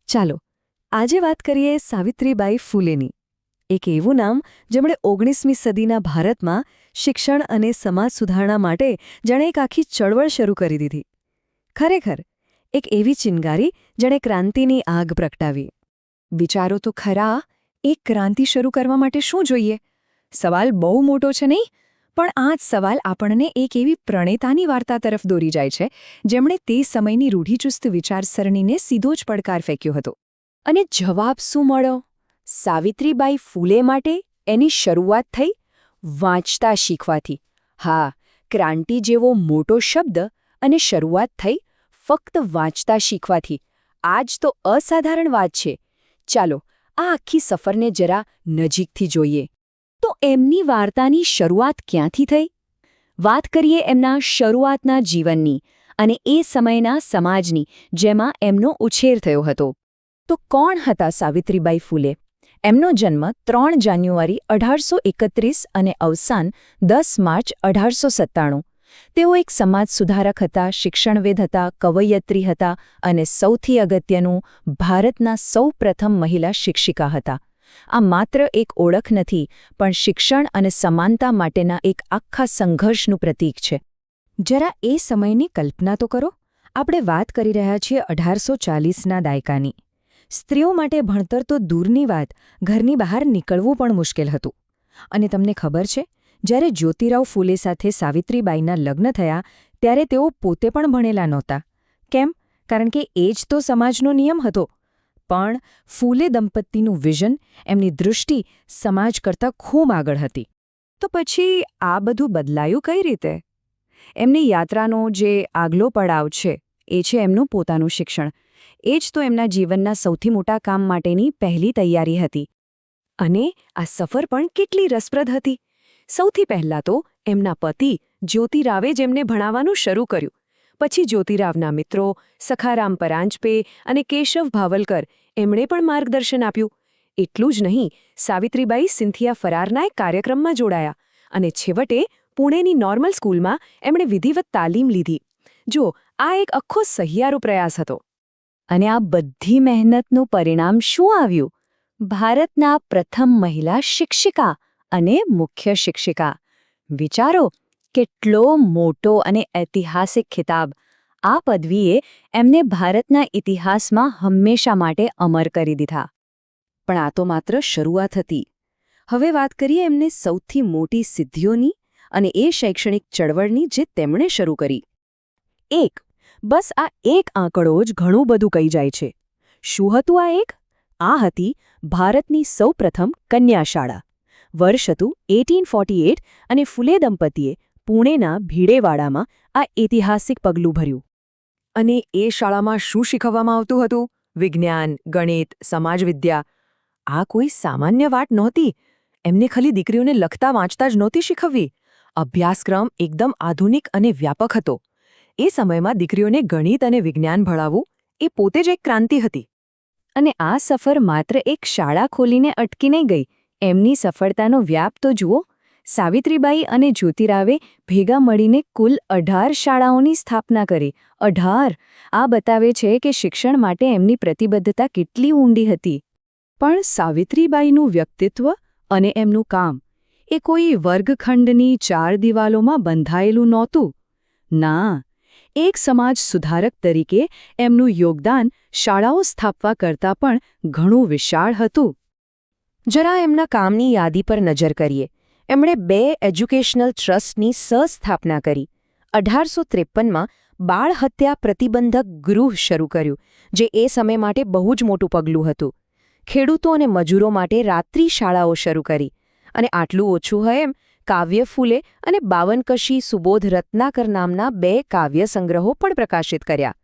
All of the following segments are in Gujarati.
ચાલો આજે વાત કરીએ સાવિત્રીબાઈ ફૂલેની, એક એવું નામ જેમણે 19મી સદીના ભારતમાં શિક્ષણ અને સમાજ સુધારણા માટે જાણે એક આખી ચળવળ શરૂ કરી દીધી. ખરેખર એક એવી ચિનગારી જેણે ક્રાંતિની આગ પ્રગટાવી. વિચારો તો ખરા, એક ક્રાંતિ શરૂ કરવા માટે શું જોઈએ? સવાલ બહુ મોટો છે નહીં? પણ આ જ સવાલ આપણને એક એવી પ્રણેતાની વાર્તા તરફ દોરી જાય છે જેમણે તે સમયની રૂઢિચુસ્ત વિચારસરણીને સીધો જ પડકાર ફેંક્યો હતો. અને જવાબ શું મળ્યો? સાવિત્રીબાઈ ફૂલે માટે એની શરૂઆત થઈ વાંચતા શીખવાથી. હા, ક્રાંતિ જેવો મોટો શબ્દ અને શરૂઆત થઈ ફક્ત વાંચતા શીખવાથી. આ જ તો અસાધારણ વાત છે. ચાલો આ આખી સફરને જરા નજીકથી જોઈએ. તો એમની વાર્તાની શરૂઆત ક્યાંથી થઈ? વાત કરીએ એમના શરૂઆતના જીવનની અને એ સમયના સમાજની જેમાં એમનો ઉછેર થયો હતો. તો કોણ હતા સાવિત્રીબાઈ ફૂલે? એમનો જન્મ 3 જાન્યુઆરી 1831 અને અવસાન 10 માર્ચ 1897. તેઓ એક સમાજ સુધારક હતા, શિક્ષણવેદ હતા, કવયત્રી હતા અને સૌથી અગત્યનું ભારતના સૌપ્રથમ મહિલા શિક્ષિકા હતા. આ માત્ર એક ઓળખ નથી, પણ શિક્ષણ અને સમાનતા માટેના એક આખા સંઘર્ષનું પ્રતીક છે. જરા એ સમયની કલ્પના તો કરો. આપણે વાત કરી રહ્યા છીએ 1840ના દાયકાની. સ્ત્રીઓ માટે ભણતર તો દૂરની વાત, ઘરની બહાર નીકળવું પણ મુશ્કેલ હતું. અને તમને ખબર છે, જ્યારે જ્યોતિરાવ ફૂલે સાથે સાવિત્રીબાઈના લગ્ન થયા ત્યારે તેઓ પોતે પણ ભણેલા નહોતા. કેમ? કારણ કે એ જ તો સમાજનો નિયમ હતો. પણ ફૂલે દંપતીનું વિઝન, એમની દૃષ્ટિ સમાજ કરતાં ખૂબ આગળ હતી. તો પછી આ બધું બદલાયું કઈ રીતે? એમની યાત્રાનો જે આગલો પડાવ છે એ છે એમનું પોતાનું શિક્ષણ. એ જ તો એમના જીવનના સૌથી મોટા કામ માટેની પહેલી તૈયારી હતી. અને આ સફર પણ કેટલી રસપ્રદ હતી. સૌથી પહેલાં તો એમના પતિ જ્યોતિરાવે જેમને ભણાવવાનું શરૂ કર્યું. પછી જ્યોતિરાવના મિત્રો સખારામ પરાંજપે અને કેશવ ભાવલકર એમણે પણ માર્ગદર્શન આપ્યું. એટલું જ નહીં, સાવિત્રીબાઈ સિન્થિયા ફરારના એક કાર્યક્રમમાં જોડાયા અને છેવટે પુણેની નોર્મલ સ્કૂલમાં એમણે વિધિવત તાલીમ લીધી. જુઓ, આ એક આખો સહિયારો પ્રયાસ હતો. અને આ બધી મહેનતનું પરિણામ શું આવ્યું? ભારતના પ્રથમ મહિલા શિક્ષિકા અને મુખ્ય શિક્ષિકા. વિચારો, કેટલો મોટો અને ઐતિહાસિક ખિતાબ! આ પદવીએ એમને ભારતના ઇતિહાસમાં હંમેશા માટે અમર કરી દીધા. પણ આ તો માત્ર શરૂઆત હતી. હવે વાત કરીએ એમને સૌથી મોટી સિદ્ધિઓની અને એ શૈક્ષણિક ચળવળની જે તેમણે શરૂ કરી. બસ આ એક આંકડો જ ઘણું બધું કહી જાય છે. શું હતું આ એક? આ હતી ભારતની સૌપ્રથમ કન્યા શાળા. વર્ષ હતું 1848 અને ફૂલે દંપતીએ પુણેના ભીડેવાડામાં આ ઐતિહાસિક પગલું ભર્યું. અને એ શાળામાં શું શીખવવામાં આવતું હતું? વિજ્ઞાન, ગણિત, સમાજવિદ્યા. આ કોઈ સામાન્ય વાત નહોતી. એમને ખાલી દીકરીઓને લખતા વાંચતા જ નહોતી શીખવવી. અભ્યાસક્રમ એકદમ આધુનિક અને વ્યાપક હતો. એ સમયમાં દીકરીઓને ગણિત અને વિજ્ઞાન ભણાવવું એ પોતે જ એક ક્રાંતિ હતી. અને આ સફર માત્ર એક શાળા ખોલીને અટકી નહીં ગઈ. એમની સફળતાનો વ્યાપ તો જુઓ. સાવિત્રીબાઈ અને જ્યોતિરાવે ભેગા મળીને કુલ 18 શાળાઓની સ્થાપના કરી. 18! આ બતાવે છે કે શિક્ષણ માટે એમની પ્રતિબદ્ધતા કેટલી ઊંડી હતી. પણ સાવિત્રીબાઈનું વ્યક્તિત્વ અને એમનું કામ એ કોઈ વર્ગખંડની 4 દિવાલોમાં બંધાયેલું નહોતું. ના, એક સમાજ સુધારક તરીકે એમનું યોગદાન શાળાઓ સ્થાપવા કરતાં પણ ઘણું વિશાળ હતું. જરા એમના કામની યાદી પર નજર કરીએ. એમણે 2 એજ્યુકેશનલ ટ્રસ્ટની સહસ્થાપના કરી. 1853માં બાળ હત્યા પ્રતિબંધક ગૃહ શરૂ કર્યું, જે એ સમય માટે બહુ જ મોટું પગલું હતું. ખેડૂતો અને મજૂરો માટે રાત્રિ શાળાઓ શરૂ કરી. અને આટલું ઓછું હોય એમ કાવ્ય ફૂલે અને બાવનકશી સુબોધ રત્નાકર નામના 2 કાવ્ય સંગ્રહો પણ પ્રકાશિત કર્યા.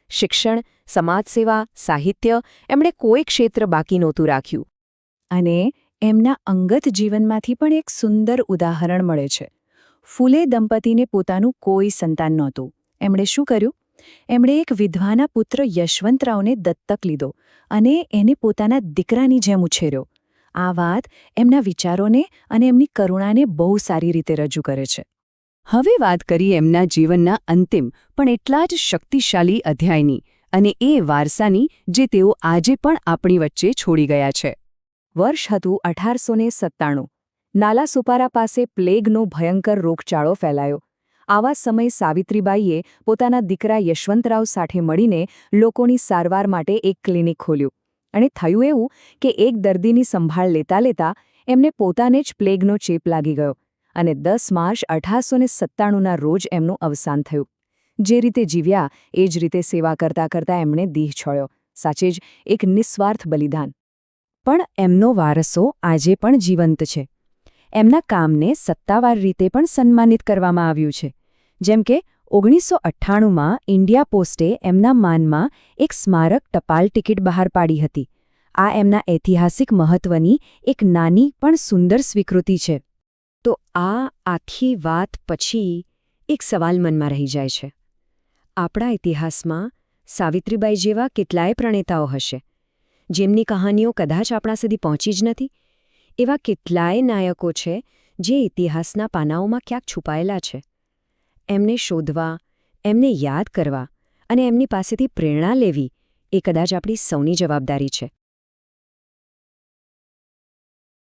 શિક્ષણ, સમાજસેવા, સાહિત્ય એમણે કોઈ ક્ષેત્ર બાકી નહોતું રાખ્યું. અને એમના અંગત જીવનમાંથી પણ એક સુંદર ઉદાહરણ મળે છે. ફૂલે દંપતીને પોતાનું કોઈ સંતાન નહોતું. એમણે શું કર્યું? એમણે એક વિધવાના પુત્ર યશવંતરાવને દત્તક લીધો અને એને પોતાના દીકરાની જેમ ઉછેર્યો. આ વાત એમના વિચારોને અને એમની કરુણાને બહુ સારી રીતે રજૂ કરે છે. હવે વાત કરીએ એમના જીવનના અંતિમ પણ એટલા જ શક્તિશાળી અધ્યાયની, અને એ વારસાની જે તેઓ આજે પણ આપણી વચ્ચે છોડી ગયા છે. વર્ષ હતું 1897. નાલાસોપારા પાસે પ્લેગનો ભયંકર રોગચાળો ફેલાયો. આવા સમયે સાવિત્રીબાઈએ પોતાના દીકરા યશવંતરાવ સાથે મળીને લોકોની સારવાર માટે એક ક્લિનિક ખોલ્યું. અને થયું એવું કે એક દર્દીની સંભાળ લેતા લેતા એમને પોતાને જ પ્લેગનો ચેપ લાગી ગયો અને 10 માર્ચ 1897ના રોજ એમનું અવસાન થયું. જે રીતે જીવ્યા એ જ રીતે સેવા કરતા કરતા એમણે દેહ છોડ્યો. સાચે જ એક નિસ્વાર્થ બલિદાન. પણ એમનો વારસો આજે પણ જીવંત છે. એમના કામને સત્તાવાર રીતે પણ સન્માનિત કરવામાં આવ્યું છે. જેમ કે 1998માં ઇન્ડિયા પોસ્ટે એમના માનમાં એક સ્મારક ટપાલ ટિકિટ બહાર પાડી હતી. આ એમના ઐતિહાસિક મહત્વની એક નાની પણ સુંદર સ્વીકૃતિ છે. તો આ આખી વાત પછી એક સવાલ મનમાં રહી જાય છે. આપણા ઇતિહાસમાં સાવિત્રીબાઈ જેવા કેટલાય પ્રણેતાઓ હશે, જેમની કહાનીઓ કદાચ આપણા સુધી પહોંચી જ નથી. એવા કેટલાય નાયકો છે જે ઇતિહાસના પાનાઓમાં ક્યાંક છુપાયેલા છે. એમને શોધવા, એમને યાદ કરવા અને એમની પાસેથી પ્રેરણા લેવી એ કદાચ આપણી સૌની જવાબદારી છે.